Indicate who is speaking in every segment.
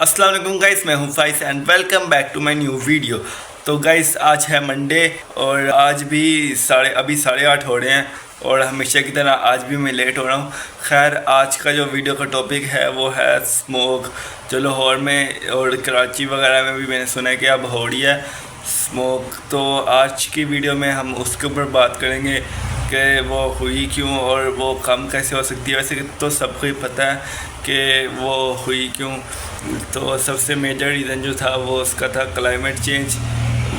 Speaker 1: अस्सलाम वालेकुम गाइस, मैं हूं Faiz and welcome back to my new video. तो गाइस आज है मंडे और आज भी अभी 8:30 हो रहे हैं और हमेशा की तरह आज भी मैं लेट हो रहा हूं। खैर, आज का जो वीडियो का टॉपिक है वो है स्मोक, जो लाहौर में और कराची वगैरह में भी मैंने सुना है कि अब हो रही है स्मोक। तो आज की वीडियो में हम उसके ऊपर बात करेंगे कि वो हुई क्यों और वो कम कैसे हो सकती है। वैसे तो सबको ही पता है कि वो हुई क्यों। तो सबसे मेजर रीज़न जो था वो उसका था क्लाइमेट चेंज।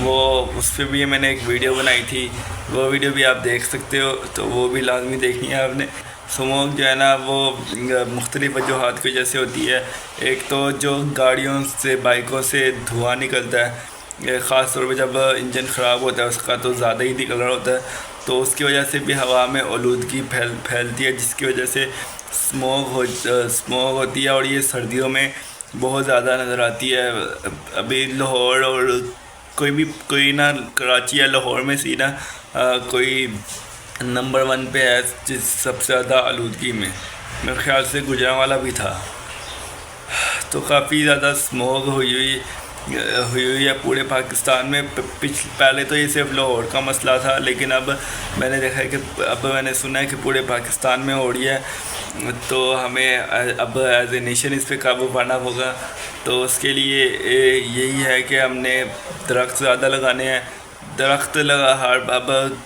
Speaker 1: वो उस पर भी मैंने एक वीडियो बनाई थी, वो वीडियो भी आप देख सकते हो, तो वो भी लाजमी देखनी है आपने। स्मोक जो है ना वो मुख्तलिफ़ वजूहात की वजह से होती है। एक तो जो गाड़ियों से बाइकों से धुआं निकलता है, ख़ास तौर पर जब इंजन ख़राब होता है उसका तो ज़्यादा ही निकल रहा होता है, तो उसकी वजह से भी हवा में आलूदगी फैलती है, जिसकी वजह से स्मोक होती है। और ये सर्दियों में बहुत ज़्यादा नज़र आती है। अभी लाहौर और कोई ना कराची या लाहौर में सी ना कोई नंबर 1 पे है जिस सबसे ज़्यादा आलूदगी में। मेरे ख्याल से गुजरांवाला भी था। तो काफ़ी ज़्यादा स्मोक हुई है पूरे पाकिस्तान में। पहले तो ये सिर्फ लाहौर का मसला था, लेकिन अब मैंने सुना है कि पूरे पाकिस्तान में हो रही है। तो हमें अब एज ए नेशन इस पर काबू पाना होगा। तो उसके लिए यही है कि हमने दरख्त ज़्यादा लगाने हैं। दरख्त लगा अब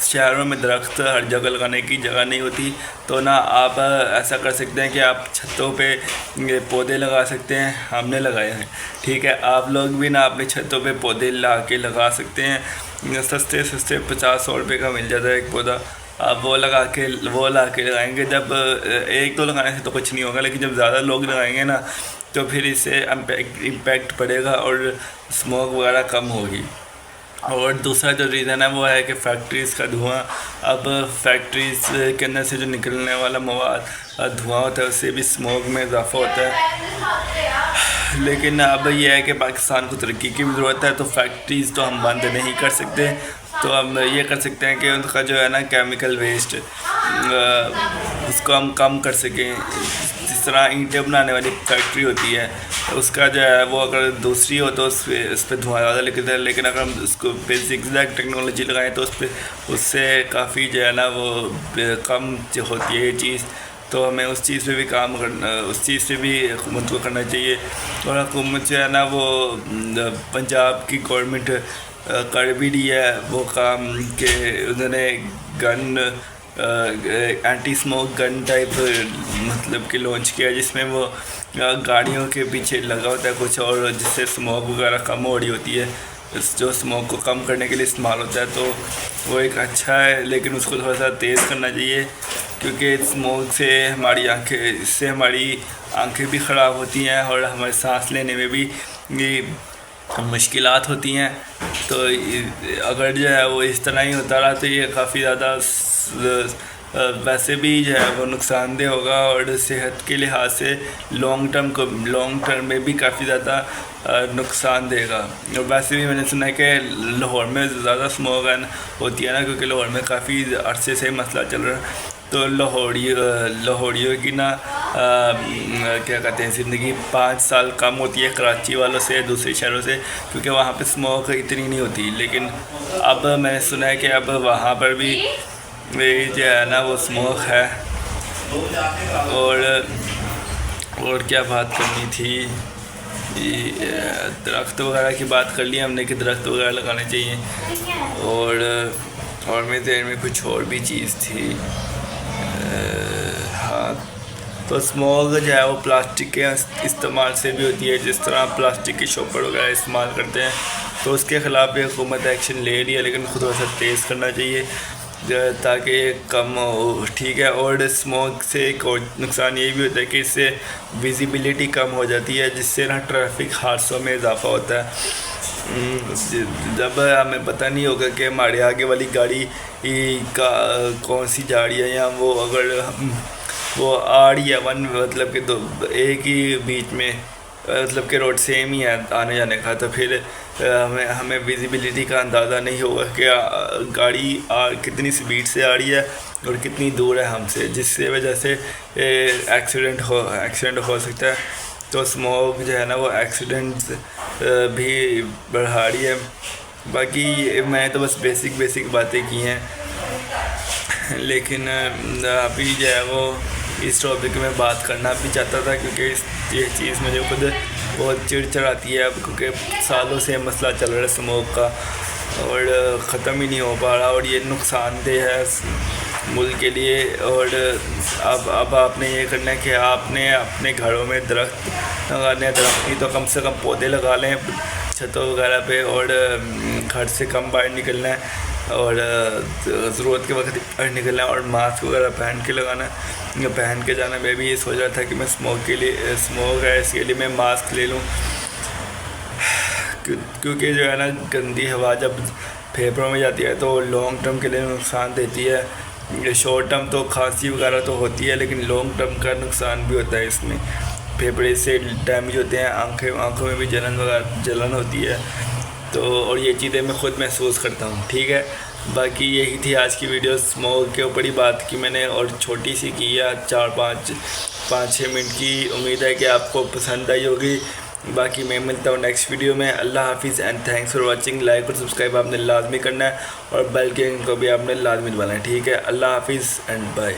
Speaker 1: शहरों में दरख्त हर जगह लगाने की जगह नहीं होती, तो ना आप ऐसा कर सकते हैं कि आप छतों पे पौधे लगा सकते हैं। हमने लगाए हैं, ठीक है, आप लोग भी ना अपनी छतों पे पौधे लगा सकते हैं। सस्ते 50-100 रुपये का मिल जाता है एक पौधा। आप वो ला के लगाएंगे। जब एक तो लगाने से तो कुछ नहीं होगा, लेकिन जब ज़्यादा लोग लगाएंगे ना तो फिर इससे इम्पैक्ट पड़ेगा और स्मोक वगैरह कम होगी। और दूसरा जो रीज़न है वो है कि फैक्ट्रीज़ का धुआं। अब फैक्ट्रीज़ के अंदर से जो निकलने वाला धुआं होता है उससे भी स्मोक में इजाफा होता है। लेकिन अब यह है कि पाकिस्तान को तरक्की की भी ज़रूरत है, तो फैक्ट्रीज़ तो हम बंद नहीं कर सकते। तो हम ये कर सकते हैं कि उनका जो है ना केमिकल वेस्ट उसको हम कम कर सकें। जिस तरह ईंटें बनाने वाली फैक्ट्री होती है उसका जो है वो अगर दूसरी हो तो उस पर धुआं ज़्यादा निकलता है, लेकिन अगर हम उसको पे ज़िगज़ैग टेक्नोलॉजी लगाएं तो उससे काफ़ी जो है ना वो कम होती है ये चीज़। तो हमें उस चीज़ पे भी काम करना, उस चीज़ पे भी हुकूमत को करना चाहिए। और हुकूमत जो है ना वो पंजाब की गवर्नमेंट कर भी रही है वो काम कि उन्होंने एंटी स्मोक गन टाइप मतलब कि लॉन्च किया, जिसमें वो गाड़ियों के पीछे लगा होता है कुछ, और जिससे स्मोक वगैरह कम हो रही होती है, जो स्मोक को कम करने के लिए इस्तेमाल होता है। तो वो एक अच्छा है, लेकिन उसको थोड़ा सा तेज़ करना चाहिए, क्योंकि स्मोक से हमारी आंखें भी ख़राब होती हैं और हमारे सांस लेने में भी मुश्किलात होती हैं। तो अगर जो है वो इस तरह ही होता रहा तो ये काफ़ी ज़्यादा वैसे भी जो है वो नुकसानदेह होगा, और सेहत के लिहाज से लॉन्ग टर्म में भी काफ़ी ज़्यादा नुकसान देगा। और वैसे भी मैंने सुना है कि लाहौर में ज़्यादा स्मोक होती है ना, क्योंकि लाहौर में काफ़ी अरसे से मसला चल रहा है। तो लाहौरियों की ना क्या कहते हैं ज़िंदगी 5 साल कम होती है कराची वालों से, दूसरे शहरों से, क्योंकि वहाँ पे स्मोक इतनी नहीं होती। लेकिन अब मैंने सुना है कि अब वहाँ पर भी जो है ना वो स्मोक है। और क्या बात करनी थी, दरख्त वगैरह की बात कर ली हमने कि दरख्त वगैरह लगाने चाहिए। और मेरे ज़हन में कुछ और भी चीज़ थी। हाँ, तो स्मोक जो है वो प्लास्टिक के इस्तेमाल से भी होती है। जिस तरह प्लास्टिक के शॉपर वगैरह इस्तेमाल करते हैं तो उसके ख़िलाफ़ भी हुकूमत एक्शन ले रही है, लेकिन खुद थोड़ा सा तेज़ करना चाहिए ताकि कम हो, ठीक है। और स्मोक से एक और नुकसान ये भी होता है कि इससे विजिबिलिटी कम हो जाती है, जिससे ना ट्रैफिक हादसों में इजाफा होता है। जब हमें पता नहीं होगा कि हमारे आगे वाली गाड़ी का कौन सी जा रही है, या वो अगर वो आ रही है मतलब कि दो एक ही बीच में, मतलब कि रोड सेम ही है आने जाने का, तो फिर हमें विजिबिलिटी का अंदाज़ा नहीं होगा कि गाड़ी कितनी स्पीड से आ रही है और कितनी दूर है हमसे, जिससे वजह से एक्सीडेंट हो सकता है। तो स्मोक जो है ना वो एक्सीडेंट्स भी बढ़ा रही है। बाकी मैं तो बस बेसिक बातें की हैं, लेकिन अभी जो है वो इस टॉपिक में बात करना भी चाहता था, क्योंकि ये चीज़ मुझे खुद बहुत चिड़ आती है अब, क्योंकि सालों से मसला चल रहा है स्मोक का और ख़त्म ही नहीं हो पा रहा, और ये नुकसानदेह है मुल्क के लिए। और अब आपने ये करना है कि आपने अपने घरों में दरख्त लगाने हैं, दरख्त नहीं तो कम से कम पौधे लगा लें छतों वगैरह पे, और घर से कम बाहर निकलना है, और ज़रूरत के वक्त बाहर निकलना है, और मास्क वगैरह पहन के लगाना है, पहन के जाना। मैं भी ये सोच रहा था कि मैं स्मोक है इसके लिए मैं मास्क ले लूँ, क्योंकि जो है ना गंदी हवा जब फेफड़ों में जाती है तो लॉन्ग टर्म के लिए नुकसान देती है। शॉर्ट टर्म तो खांसी वगैरह तो होती है, लेकिन लॉन्ग टर्म का नुकसान भी होता है इसमें, फेफड़े से डैमेज होते हैं, आँखों में भी जलन होती है। तो और ये चीज़ें मैं खुद महसूस करता हूँ। ठीक है, बाकी यही थी आज की वीडियो। स्मोक के ऊपर ही बात की मैंने, और छोटी सी की है, 4-5-6 मिनट की। उम्मीद है कि आपको पसंद आई होगी। बाकी मैं मिलता हूँ नेक्स्ट वीडियो में। अल्लाह हाफिज़ and thanks for watching. Like और सब्सक्राइब आपने लाजमी करना है, और बेल के आइकन को भी आपने लाजमी दबाना है। ठीक है, अल्लाह हाफिज़ एंड बाय।